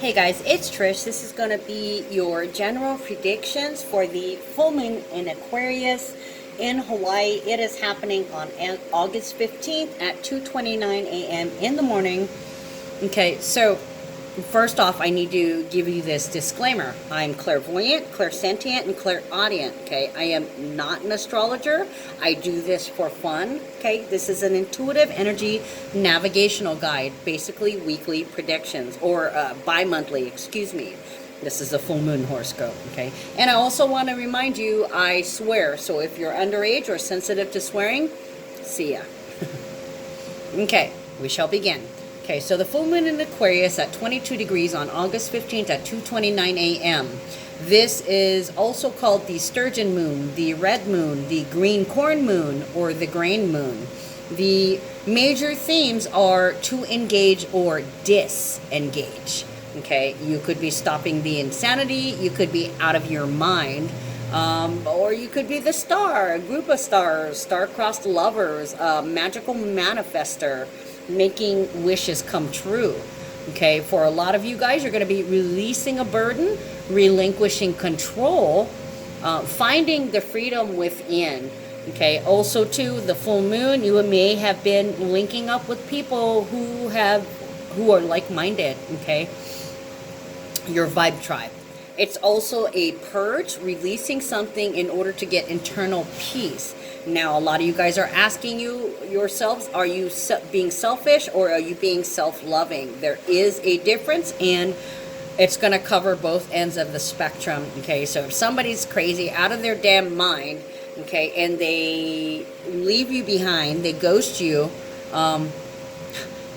Hey guys, it's Trish. This is going to be your general predictions for the full moon in Aquarius in Hawaii. It is happening on August 15th at 2:29 a.m. in the morning. Okay, so first off, I need to give you this disclaimer. I'm clairvoyant, clairsentient, and clairaudient, okay? I am not an astrologer. I do this for fun, okay? This is an intuitive energy navigational guide, basically weekly predictions, or bi-monthly, excuse me. This is a full moon horoscope, okay? And I also want to remind you, I swear, so if you're underage or sensitive to swearing, see ya. Okay, we shall begin. Okay, so the full moon in Aquarius at 22 degrees on August 15th at 2:29 a.m. This is also called the sturgeon moon, the red moon, the green corn moon, or the grain moon. The major themes are to engage or disengage. Okay, you could be stopping the insanity, you could be out of your mind, or you could be the star, a group of stars, star-crossed lovers, a magical manifester, making wishes come true. Okay, for a lot of you guys, you're going to be releasing a burden, relinquishing control, finding the freedom within. Okay, also too, the full moon, you may have been linking up with people who are like-minded. Okay, your vibe tribe. It's also a purge, releasing something in order to get internal peace. Now, a lot of you guys are asking yourselves, are you being selfish or are you being self-loving? There is a difference, and it's going to cover both ends of the spectrum. Okay, so if somebody's crazy, out of their damn mind, okay, and they leave you behind, they ghost you,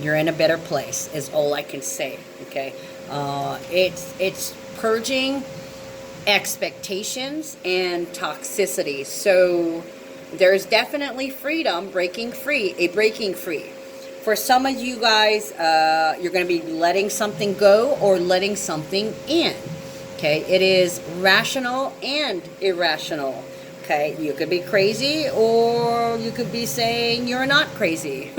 you're in a better place, is all I can say. Okay, it's purging expectations and toxicity. So there's definitely freedom, breaking free. For some of you guys, you're going to be letting something go or letting something in. Okay, it is rational and irrational. Okay, you could be crazy or you could be saying you're not crazy.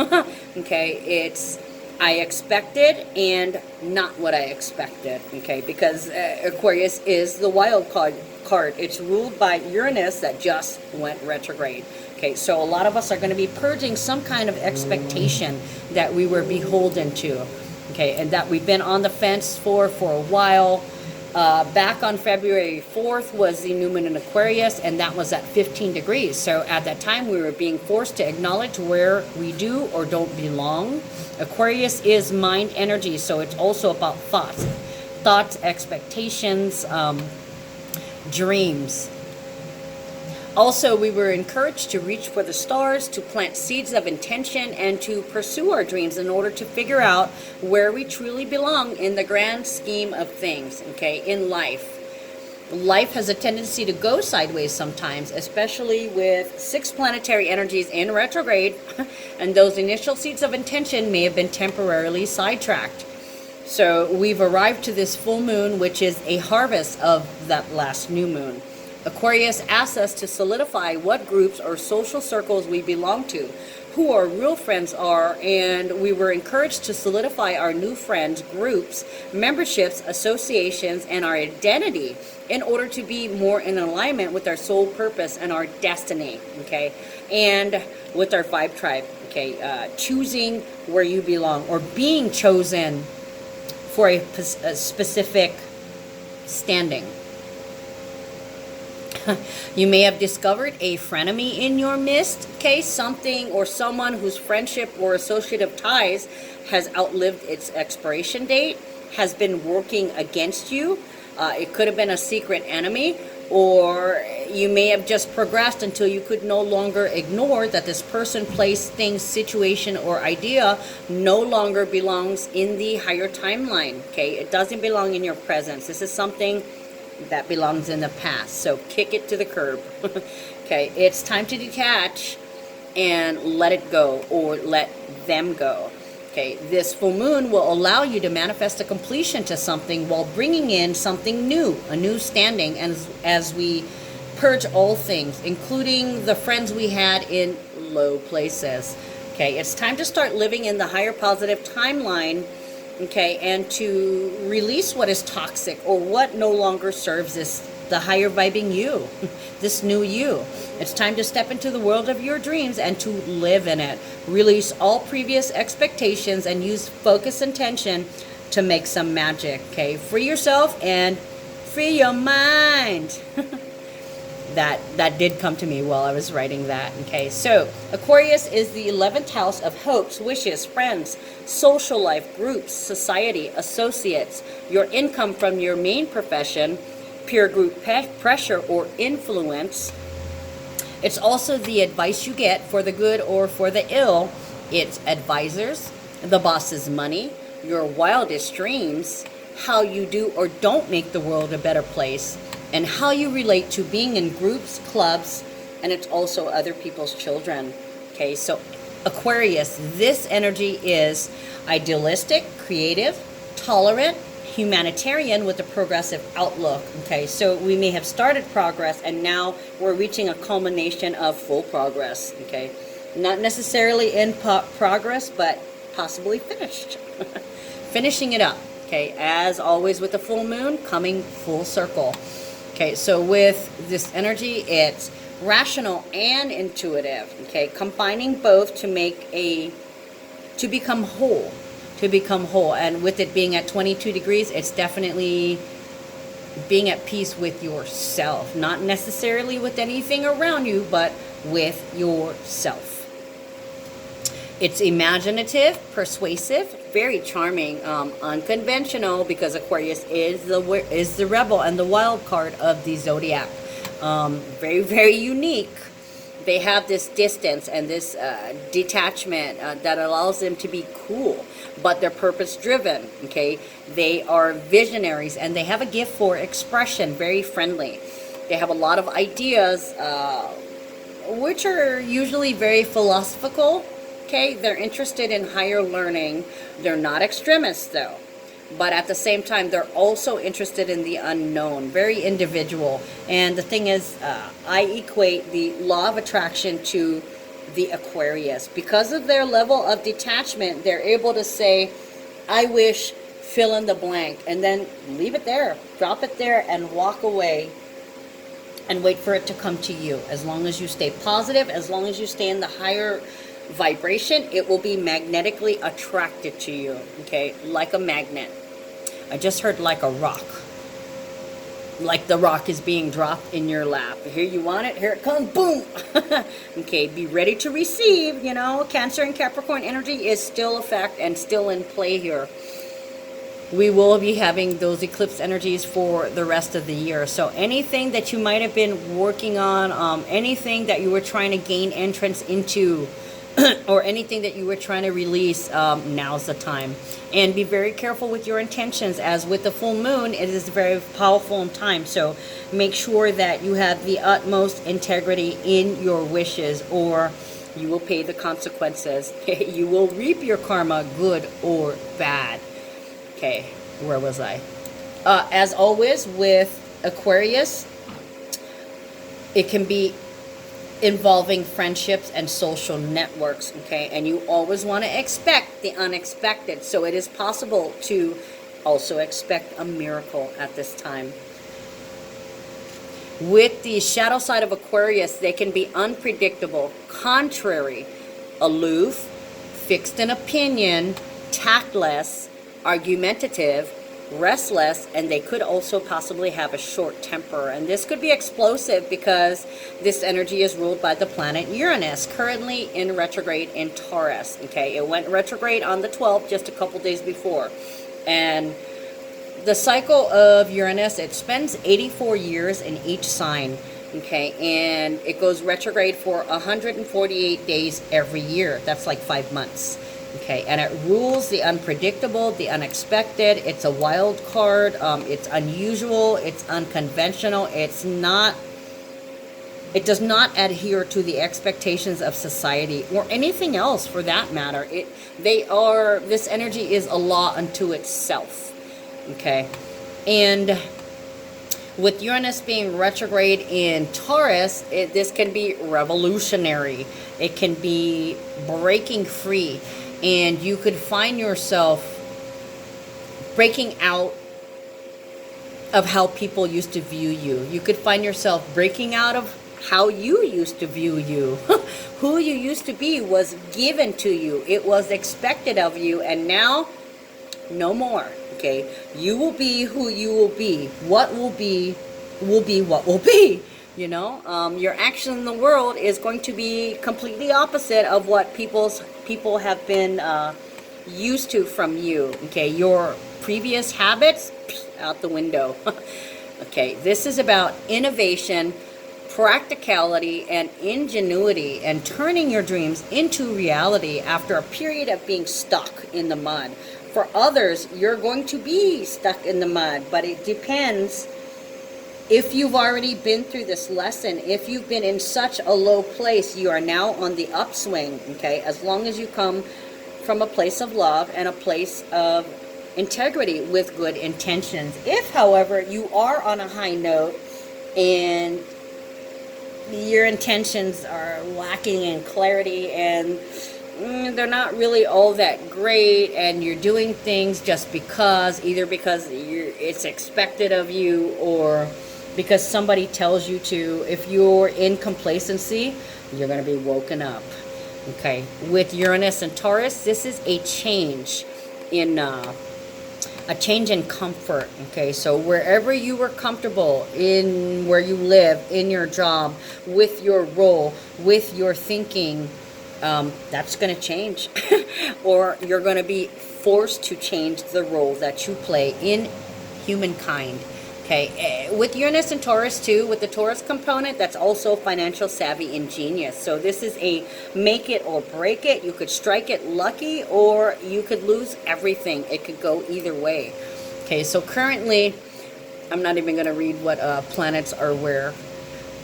Okay, it's I expected and not what I expected. Okay, because Aquarius is the wild card. It's ruled by Uranus that just went retrograde. Okay, so a lot of us are going to be purging some kind of expectation that we were beholden to. Okay, and that we've been on the fence for a while. Back on February 4th was the new moon in Aquarius, and that was at 15 degrees. So at that time, we were being forced to acknowledge where we do or don't belong. Aquarius is mind energy, so it's also about thoughts, expectations, dreams. Also, we were encouraged to reach for the stars, to plant seeds of intention, and to pursue our dreams in order to figure out where we truly belong in the grand scheme of things, okay, in life. Life has a tendency to go sideways sometimes, especially with 6 planetary energies in retrograde, and those initial seeds of intention may have been temporarily sidetracked. So we've arrived to this full moon, which is a harvest of that last new moon. Aquarius asks us to solidify what groups or social circles we belong to, who our real friends are, and we were encouraged to solidify our new friends, groups, memberships, associations, and our identity in order to be more in alignment with our soul purpose and our destiny, okay, and with our vibe tribe, okay, choosing where you belong or being chosen for a specific standing. You may have discovered a frenemy in your midst, okay? Something or someone whose friendship or associative ties has outlived its expiration date, has been working against you. It could have been a secret enemy, or you may have just progressed until you could no longer ignore that this person, place, thing, situation, or idea no longer belongs in the higher timeline, okay? It doesn't belong in your presence. This is something that belongs in the past, so kick it to the curb. Okay, it's time to detach and let it go, or let them go. Okay, this full moon will allow you to manifest a completion to something while bringing in something new, a new standing, and as we purge all things, including the friends we had in low places. Okay, it's time to start living in the higher positive timeline okay, and to release what is toxic or what no longer serves the higher vibing you, this new you. It's time to step into the world of your dreams and to live in it. Release all previous expectations and use focus and intention to make some magic, okay? Free yourself and free your mind. That did come to me while I was writing that. Okay, so Aquarius is the 11th house of hopes, wishes, friends, social life, groups, society, associates, your income from your main profession, peer group pressure or influence. It's also the advice you get for the good or for the ill. It's advisors, the boss's money, your wildest dreams, how you do or don't make the world a better place, and how you relate to being in groups, clubs, and it's also other people's children. Okay, so Aquarius, this energy is idealistic, creative, tolerant, humanitarian with a progressive outlook. Okay, so we may have started progress and now we're reaching a culmination of full progress. Okay, not necessarily in progress, but possibly finished. Finishing it up. Okay, as always with the full moon, coming full circle. Okay, so with this energy, it's rational and intuitive. Okay, combining both to become whole. And with it being at 22 degrees, it's definitely being at peace with yourself. Not necessarily with anything around you, but with yourself. It's imaginative, persuasive, very charming, unconventional, because Aquarius is the rebel and the wild card of the zodiac. Very, very unique. They have this distance and this detachment that allows them to be cool, but they're purpose-driven. Okay, they are visionaries and they have a gift for expression. Very friendly. They have a lot of ideas, which are usually very philosophical. Okay, they're interested in higher learning. They're not extremists though, but at the same time they're also interested in the unknown, very individual. And the thing is, I equate the law of attraction to the Aquarius. Because of their level of detachment, they're able to say, I wish, fill in the blank, and then leave it there, drop it there, and walk away and wait for it to come to you. As long as you stay positive, as long as you stay in the higher vibration, it will be magnetically attracted to you. Okay, like a magnet. I just heard like a rock, like the rock is being dropped in your lap. Here you want it, here it comes, boom. Okay, be ready to receive. You know, Cancer and Capricorn energy is still a fact and still in play here. We will be having those eclipse energies for the rest of the year. So anything that you might have been working on, anything that you were trying to gain entrance into, or anything that you were trying to release, now's the time. And be very careful with your intentions, as with the full moon, it is a very powerful time. So make sure that you have the utmost integrity in your wishes, or you will pay the consequences. You will reap your karma, good or bad. Okay, where was I? As always with Aquarius, it can be involving friendships and social networks, okay? And you always want to expect the unexpected. So it is possible to also expect a miracle at this time. With the shadow side of Aquarius, they can be unpredictable, contrary, aloof, fixed in opinion, tactless, argumentative, restless, and they could also possibly have a short temper. And this could be explosive because this energy is ruled by the planet Uranus, currently in retrograde in Taurus. Okay, it went retrograde on the 12th, just a couple days before. And the cycle of Uranus, it spends 84 years in each sign. Okay, and it goes retrograde for 148 days every year. That's like 5 months. Okay, and it rules the unpredictable, the unexpected. It's a wild card. It's unusual. It's unconventional. It does not adhere to the expectations of society or anything else for that matter. This energy is a law unto itself. Okay, and with Uranus being retrograde in Taurus, this can be revolutionary. It can be breaking free. And you could find yourself breaking out of how people used to view you. You could find yourself breaking out of how you used to view you. Who you used to be was given to you. It was expected of you, and now, no more. Okay? You will be who you will be. What will be what will be. You know, your action in the world is going to be completely opposite of what people have been used to from you. Okay, your previous habits, out the window. Okay, this is about innovation, practicality, and ingenuity, and turning your dreams into reality after a period of being stuck in the mud. For others, you're going to be stuck in the mud, but it depends. If you've already been through this lesson, if you've been in such a low place, you are now on the upswing, okay? As long as you come from a place of love and a place of integrity with good intentions. If, however, you are on a high note and your intentions are lacking in clarity and they're not really all that great, and you're doing things just because, either because it's expected of you or because somebody tells you to. If you're in complacency, you're going to be woken up. Okay, with Uranus and Taurus, this is a change in comfort. Okay, so wherever you were comfortable, in where you live, in your job, with your role, with your thinking, that's going to change. Or you're going to be forced to change the role that you play in humankind. Okay, with Uranus and Taurus too, with the Taurus component, that's also financial savvy and genius. So this is a make it or break it. You could strike it lucky or you could lose everything. It could go either way. Okay, so currently, I'm not even going to read what planets are where,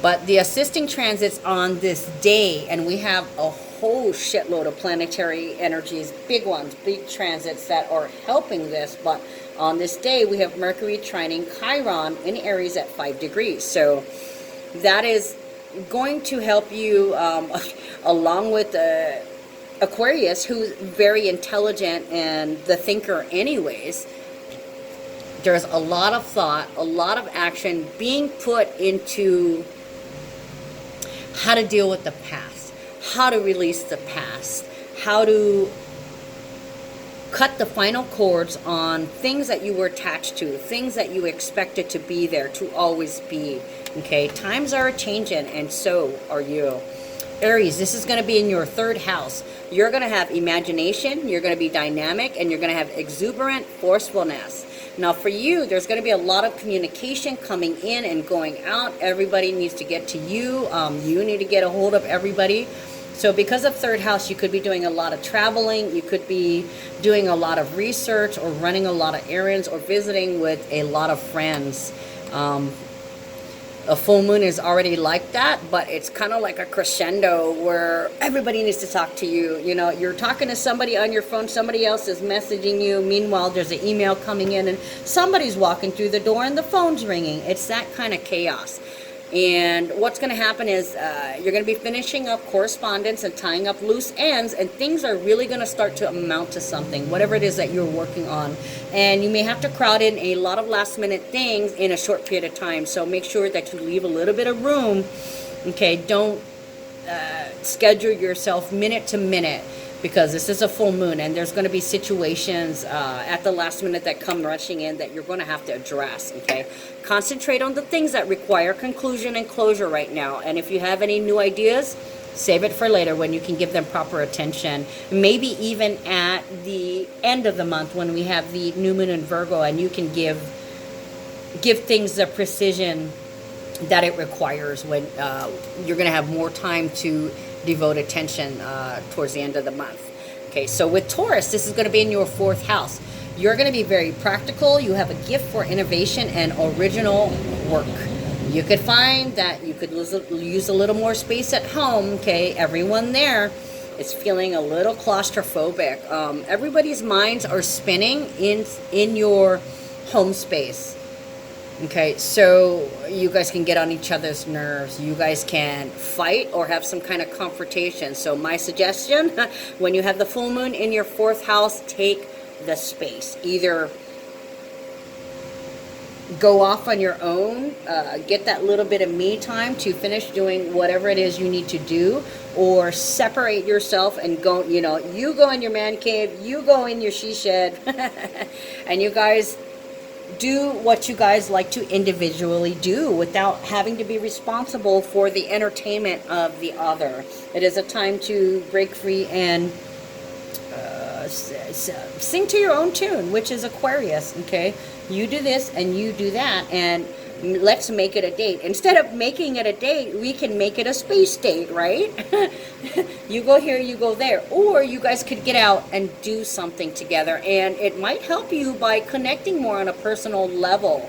but the assisting transits on this day, and we have a whole shitload of planetary energies, big ones, big transits that are helping this, but on this day, we have Mercury trining Chiron in Aries at 5 degrees. So that is going to help you, along with Aquarius, who's very intelligent and the thinker anyways. There's a lot of thought, a lot of action being put into how to deal with the past, how to release the past, how to cut the final cords on things that you were attached to, things that you expected to be there, to always be. Okay, times are changing, and so are you. Aries, this is going to be in your 3rd house. You're going to have imagination, you're going to be dynamic, and you're going to have exuberant forcefulness. Now for you, there's going to be a lot of communication coming in and going out. Everybody needs to get to you. You need to get a hold of everybody. So because of 3rd house, you could be doing a lot of traveling, you could be doing a lot of research or running a lot of errands or visiting with a lot of friends. A full moon is already like that, but it's kind of like a crescendo where everybody needs to talk to you. You know, you're talking to somebody on your phone, somebody else is messaging you. Meanwhile, there's an email coming in and somebody's walking through the door and the phone's ringing. It's that kind of chaos. And what's going to happen is you're going to be finishing up correspondence and tying up loose ends, and things are really going to start to amount to something, whatever it is that you're working on. And you may have to crowd in a lot of last minute things in a short period of time. So make sure that you leave a little bit of room. Okay, don't schedule yourself minute to minute, because this is a full moon and there's going to be situations at the last minute that come rushing in that you're going to have to address. Okay, concentrate on the things that require conclusion and closure right now, and if you have any new ideas, save it for later when you can give them proper attention. Maybe even at the end of the month when we have the new moon in Virgo, and you can give things the precision that it requires when you're going to have more time to devote attention towards the end of the month. Okay, so with Taurus, this is going to be in your 4th house. You're going to be very practical. You have a gift for innovation and original work. You could find that you could use a little more space at home. Okay, everyone there is feeling a little claustrophobic. Everybody's minds are spinning in your home space. Okay, so you guys can get on each other's nerves. You guys can fight or have some kind of confrontation. So my suggestion, when you have the full moon in your 4th house, take the space. Either go off on your own, get that little bit of me time to finish doing whatever it is you need to do, or separate yourself and go, you know, you go in your man cave, you go in your she shed, and you guys do what you guys like to individually do without having to be responsible for the entertainment of the other. It is a time to break free and sing to your own tune, which is Aquarius. Okay, you do this and you do that, and let's make it a date. Instead of making it a date, we can make it a space date, right? You go here, you go there, or you guys could get out and do something together, and it might help you by connecting more on a personal level.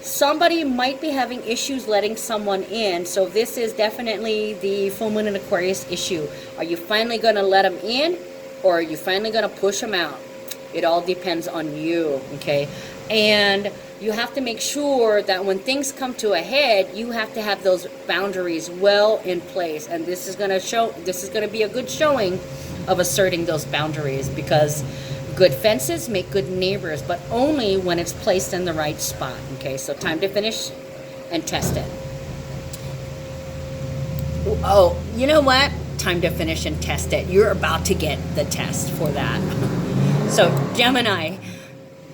Somebody might be having issues letting someone in, so this is definitely the full moon in Aquarius issue. Are you finally going to let them in, or are you finally going to push them out? It all depends on you, okay? And you have to make sure that when things come to a head, you have to have those boundaries well in place. And this is going to be a good showing of asserting those boundaries, because good fences make good neighbors, but only when it's placed in the right spot. Okay, so time to finish and test it. Oh, you know what? Time to finish and test it. You're about to get the test for that. So Gemini,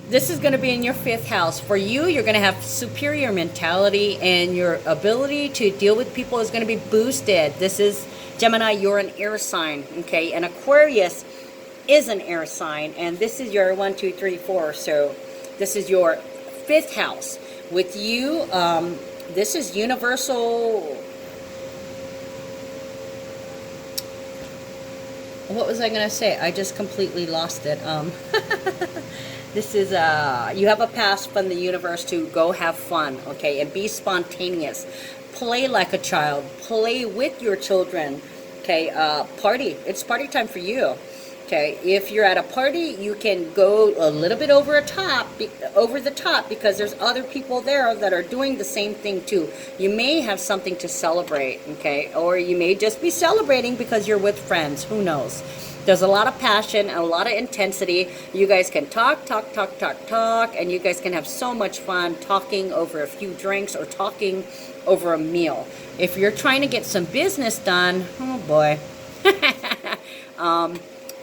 this is going to be in your 5th house. For you, you're going to have superior mentality, and your ability to deal with people is going to be boosted. This is Gemini, you're an air sign, okay? And Aquarius is an air sign, and this is your 1, 2, 3, 4. So this is your 5th house. With you, this is universal. What was I going to say? I just completely lost it. This is, you have a pass from the universe to go have fun, okay, and be spontaneous. Play like a child. Play with your children, okay? Party. It's party time for you, okay? If you're at a party, you can go a little bit over the top, because there's other people there that are doing the same thing too. You may have something to celebrate, okay? Or you may just be celebrating because you're with friends. Who knows? There's a lot of passion and a lot of intensity. You guys can talk, and you guys can have so much fun talking over a few drinks or talking over a meal. If you're trying to get some business done, oh boy,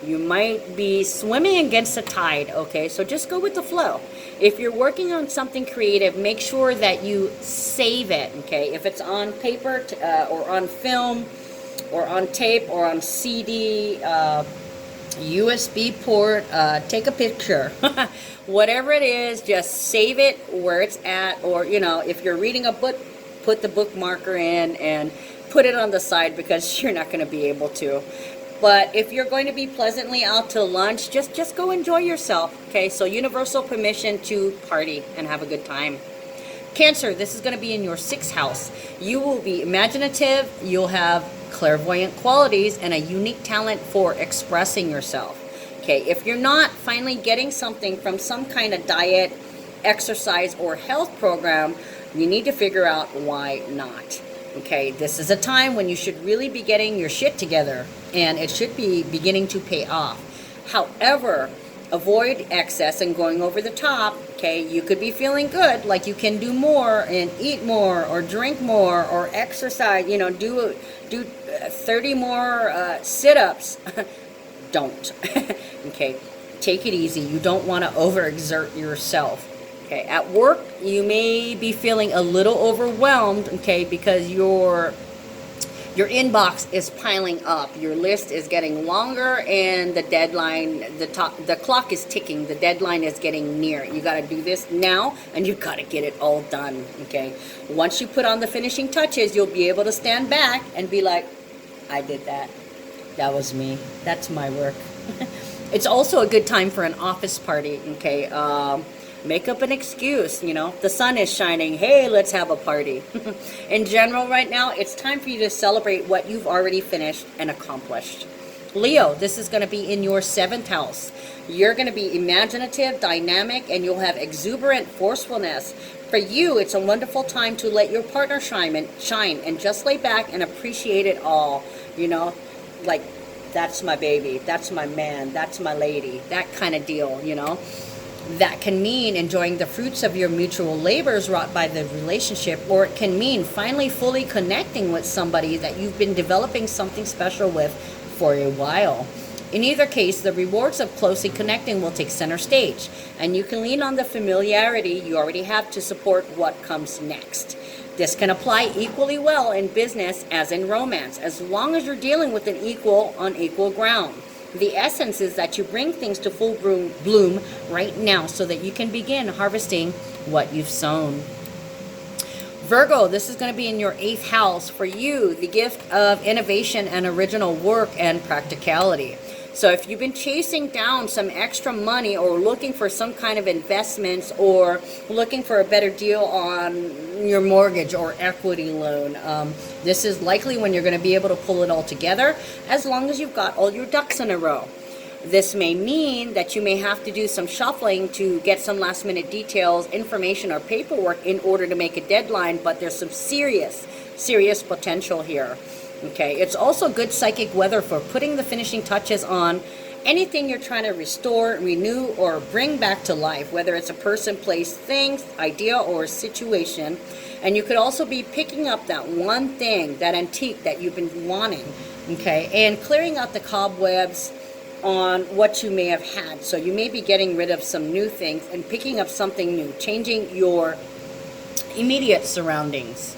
you might be swimming against the tide, okay? So just go with the flow. If you're working on something creative, make sure that you save it, okay? If it's on paper or on film, or on tape, or on CD, USB port, take a picture. Whatever it is, just save it where it's at. Or, you know, if you're reading a book, put the bookmarker in and put it on the side, because you're not going to be able to. But if you're going to be pleasantly out to lunch, just go enjoy yourself, okay? So universal permission to party and have a good time. Cancer, this is going to be in your 6th house. You will be imaginative. You'll have clairvoyant qualities and a unique talent for expressing yourself. Okay, if you're not finally getting something from some kind of diet, exercise, or health program, you need to figure out why not. Okay, this is a time when you should really be getting your shit together, and it should be beginning to pay off. However, avoid excess and going over the top. Okay, you could be feeling good, like you can do more and eat more or drink more or exercise, you know, do 30 more sit-ups. Don't. Okay, take it easy. You don't want to overexert yourself. Okay, at work, you may be feeling a little overwhelmed, okay, because your inbox is piling up. Your list is getting longer, and the deadline, the clock is ticking. The deadline is getting near. You got to do this now, and you got to get it all done, okay? Once you put on the finishing touches, you'll be able to stand back and be like, I did that. That was me. That's my work. It's also a good time for an office party, okay? Make up an excuse, you know, the sun is shining, hey, let's have a party. In general, right now, it's time for you to celebrate what you've already finished and accomplished. Leo, this is going to be in your 7th house. You're going to be imaginative, dynamic, and you'll have exuberant forcefulness. For you, it's a wonderful time to let your partner shine and just lay back and appreciate it all. You know, like, that's my baby, that's my man, that's my lady, that kind of deal, you know. That can mean enjoying the fruits of your mutual labors wrought by the relationship, or it can mean finally fully connecting with somebody that you've been developing something special with for a while. In either case, the rewards of closely connecting will take center stage, and you can lean on the familiarity you already have to support what comes next. This can apply equally well in business as in romance, as long as you're dealing with an equal on equal ground. The essence is that you bring things to full bloom right now so that you can begin harvesting what you've sown. Virgo, this is going to be in your 8th house. For you, the gift of innovation and original work and practicality. So if you've been chasing down some extra money or looking for some kind of investments or looking for a better deal on your mortgage or equity loan, this is likely when you're going to be able to pull it all together, as long as you've got all your ducks in a row. This may mean that you may have to do some shuffling to get some last minute details, information, or paperwork in order to make a deadline, but there's some serious potential here. Okay, it's also good psychic weather for putting the finishing touches on anything you're trying to restore, renew, or bring back to life, whether it's a person, place, thing, idea, or situation. And you could also be picking up that one thing, that antique that you've been wanting, okay, and clearing out the cobwebs on what you may have had. So you may be getting rid of some new things and picking up something new, changing your immediate surroundings.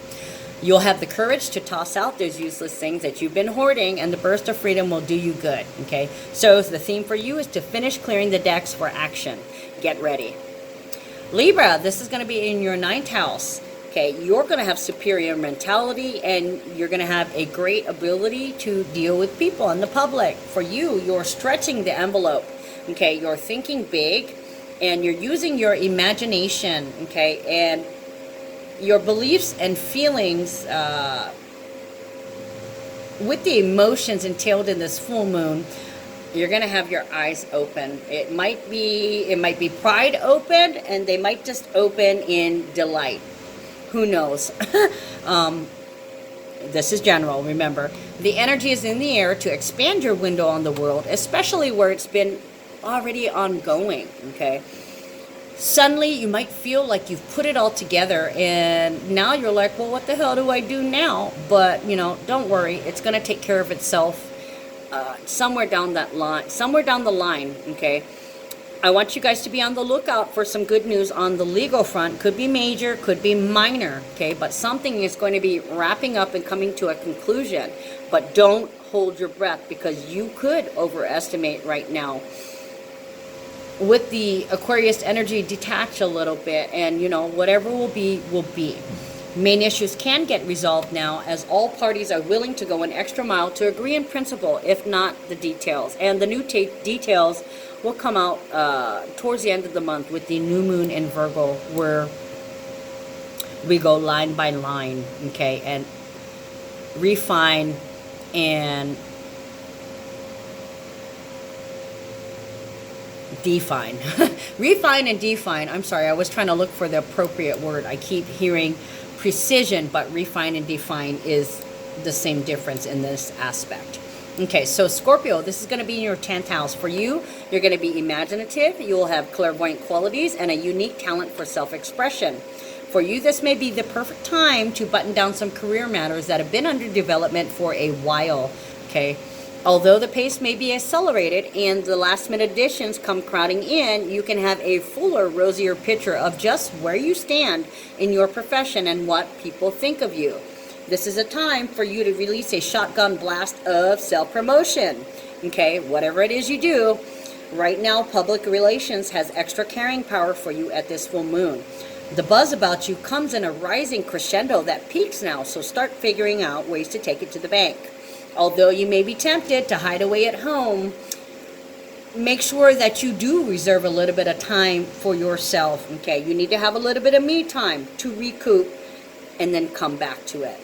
You'll have the courage to toss out those useless things that you've been hoarding, and the burst of freedom will do you good, okay? So the theme for you is to finish clearing the decks for action. Get ready. Libra, this is going to be in your 9th house. Okay, you're going to have superior mentality, and you're going to have a great ability to deal with people in the public. For you, you're stretching the envelope, okay? You're thinking big, and you're using your imagination, okay? And your beliefs and feelings with the emotions entailed in this full moon, you're going to have your eyes open. It might be pride open, and they might just open in delight. Who knows? This is general, remember. The energy is in the air to expand your window on the world, especially where it's been already ongoing, okay? Suddenly, you might feel like you've put it all together, and now you're like, well, what the hell do I do now? But, you know, don't worry. It's going to take care of itself somewhere down the line, okay? I want you guys to be on the lookout for some good news on the legal front. Could be major, could be minor, okay? But something is going to be wrapping up and coming to a conclusion. But don't hold your breath, because you could overestimate right now. With the Aquarius energy, detach a little bit, and, you know, whatever will be, will be. Main issues can get resolved now, as all parties are willing to go an extra mile to agree in principle, if not the details. And the new details will come out towards the end of the month with the new moon in Virgo, where we go line by line, okay, and refine and define. Refine and define. I'm sorry, I was trying to look for the appropriate word. I keep hearing precision, but refine and define is the same difference in this aspect. Okay, so Scorpio, this is going to be in your 10th house. For you, you're going to be imaginative. You will have clairvoyant qualities and a unique talent for self-expression. For you, this may be the perfect time to button down some career matters that have been under development for a while, okay? Although the pace may be accelerated and the last-minute additions come crowding in, you can have a fuller, rosier picture of just where you stand in your profession and what people think of you. This is a time for you to release a shotgun blast of self-promotion. Okay, whatever it is you do, right now public relations has extra carrying power for you at this full moon. The buzz about you comes in a rising crescendo that peaks now, so start figuring out ways to take it to the bank. Although you may be tempted to hide away at home, make sure that you do reserve a little bit of time for yourself. Okay, you need to have a little bit of me time to recoup and then come back to it.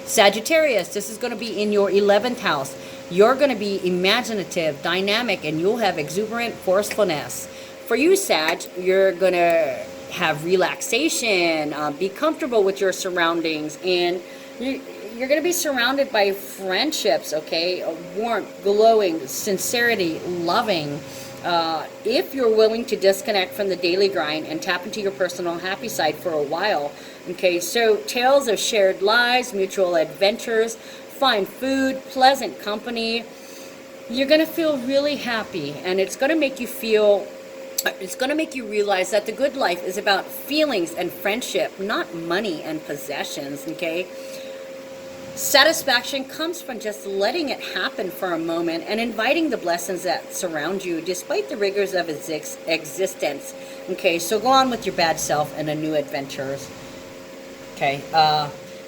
Sagittarius, this is going to be in your 11th house. You're going to be imaginative, dynamic, and you'll have exuberant forcefulness. For you, Sag, you're going to have relaxation, be comfortable with your surroundings, and you're going to be surrounded by friendships, okay? Warmth, glowing, sincerity, loving. if you're willing to disconnect from the daily grind and tap into your personal happy side for a while. Okay, so tales of shared lives, mutual adventures, fine food, pleasant company. You're going to feel really happy, and it's going to make you realize that the good life is about feelings and friendship, not money and possessions, okay? Satisfaction comes from just letting it happen for a moment and inviting the blessings that surround you despite the rigors of existence. Okay, so go on with your bad self and a new adventures. Okay,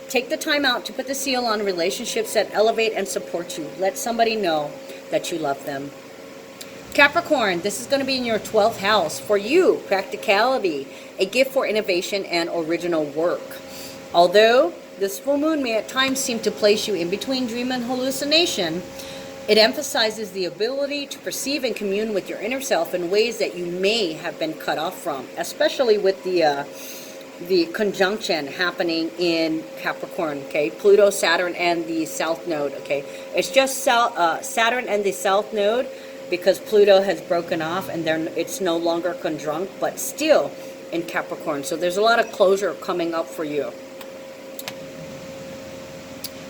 take the time out to put the seal on relationships that elevate and support you. Let somebody know that you love them. Capricorn, this is going to be in your 12th house. For you, practicality, a gift for innovation and original work. Although this full moon may at times seem to place you in between dream and hallucination, it emphasizes the ability to perceive and commune with your inner self in ways that you may have been cut off from, especially with the conjunction happening in Capricorn, okay? Pluto, Saturn, and the South Node, okay? It's just Saturn and the South Node because Pluto has broken off and it's no longer conjunct, but still in Capricorn. So there's a lot of closure coming up for you.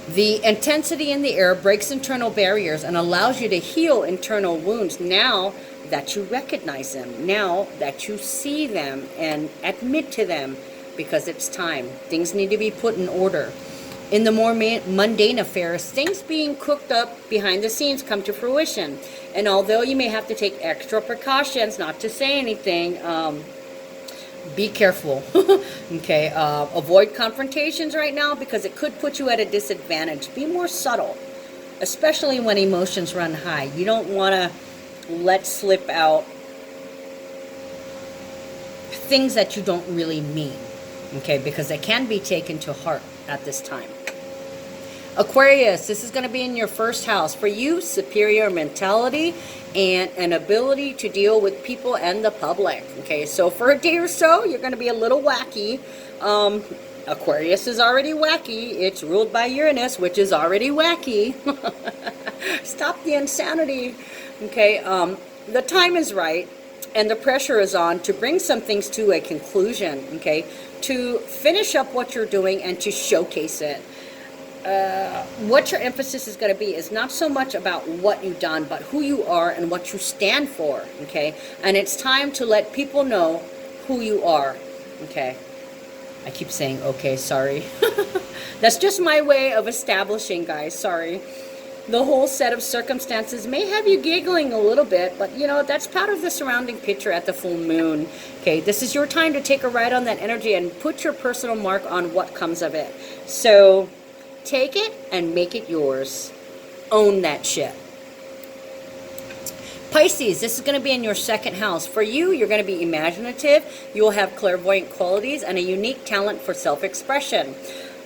The intensity in the air breaks internal barriers and allows you to heal internal wounds now that you recognize them, now that you see them and admit to them, because it's time. Things need to be put in order. In the more mundane affairs, things being cooked up behind the scenes come to fruition. And although you may have to take extra precautions not to say anything, be careful. Okay, avoid confrontations right now because it could put you at a disadvantage. Be more subtle, especially when emotions run high. You don't want to let slip out things that you don't really mean, okay, because they can be taken to heart at this time. Aquarius, this is going to be in your first house. For you, superior mentality and an ability to deal with people and the public. Okay, so for a day or so, you're going to be a little wacky. Aquarius is already wacky. It's ruled by Uranus, which is already wacky. Stop the insanity. Okay, the time is right and the pressure is on to bring some things to a conclusion. Okay, to finish up what you're doing and to showcase it. What your emphasis is going to be is not so much about what you've done, but who you are and what you stand for, okay? And it's time to let people know who you are, okay? I keep saying, okay, sorry. That's just my way of establishing, guys, sorry. The whole set of circumstances may have you giggling a little bit, but, you know, that's part of the surrounding picture at the full moon, okay? This is your time to take a ride on that energy and put your personal mark on what comes of it. So take it and make it yours. Own that shit. Pisces, this is going to be in your second house. For you, you're going to be imaginative. You will have clairvoyant qualities and a unique talent for self-expression.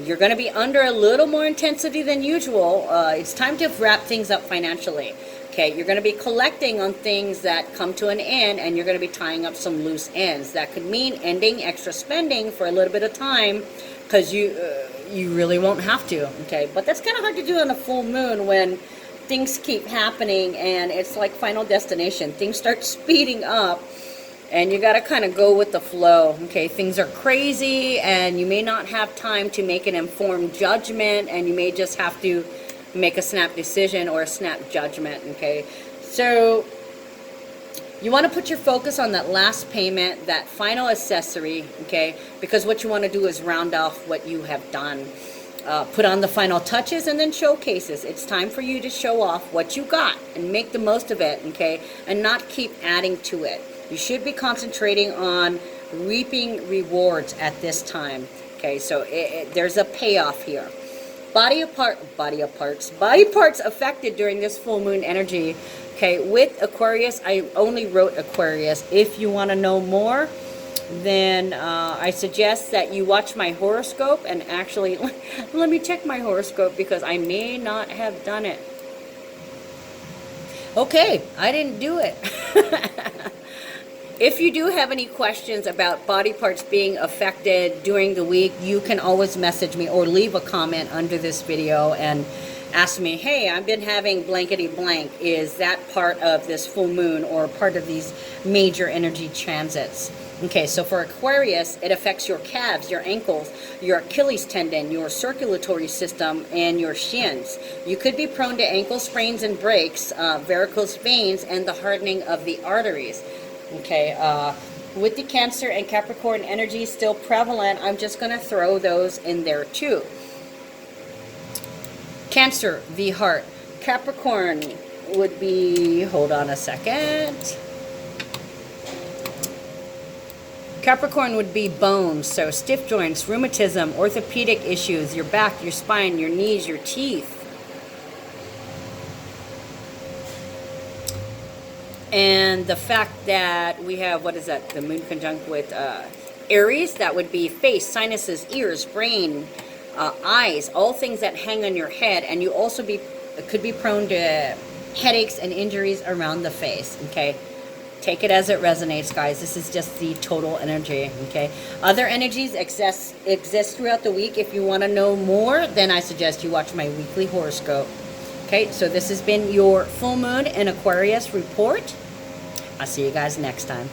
You're going to be under a little more intensity than usual. It's time to wrap things up financially. Okay, you're going to be collecting on things that come to an end, and you're going to be tying up some loose ends. That could mean ending extra spending for a little bit of time because you really won't have to. Okay, but that's kind of hard to do on a full moon when things keep happening and it's like Final Destination. Things start speeding up and you got to kind of go with the flow. Okay, things are crazy and you may not have time to make an informed judgment, and you may just have to make a snap decision or a snap judgment. Okay, so you want to put your focus on that last payment, that final accessory, okay, because what you want to do is round off what you have done. Put on the final touches and then showcases. It's time for you to show off what you got and make the most of it, okay, and not keep adding to it. You should be concentrating on reaping rewards at this time, okay, so there's a payoff here. Body parts affected during this full moon energy. Okay, with Aquarius, I only wrote Aquarius. If you want to know more, then I suggest that you watch my horoscope, and actually, let me check my horoscope because I may not have done it. Okay, I didn't do it. If you do have any questions about body parts being affected during the week, you can always message me or leave a comment under this video, and ask me, hey, I've been having blankety blank. Is that part of this full moon or part of these major energy transits? Okay, so for Aquarius, it affects your calves, your ankles, your Achilles tendon, your circulatory system, and your shins. You could be prone to ankle sprains and breaks, varicose veins, and the hardening of the arteries. Okay, with the Cancer and Capricorn energy still prevalent, I'm just going to throw those in there too. Cancer, the heart. Capricorn would be, hold on a second. Capricorn would be bones, so stiff joints, rheumatism, orthopedic issues, your back, your spine, your knees, your teeth. And the fact that we have, what is that, the moon conjunct with Aries, that would be face, sinuses, ears, brain, eyes, all things that hang on your head. And you also could be prone to headaches and injuries around the face, okay? Take it as it resonates, guys. This is just the total energy, okay? Other energies exist throughout the week. If you want to know more, then I suggest you watch my weekly horoscope. Okay, so this has been your full moon in Aquarius report. I'll see you guys next time.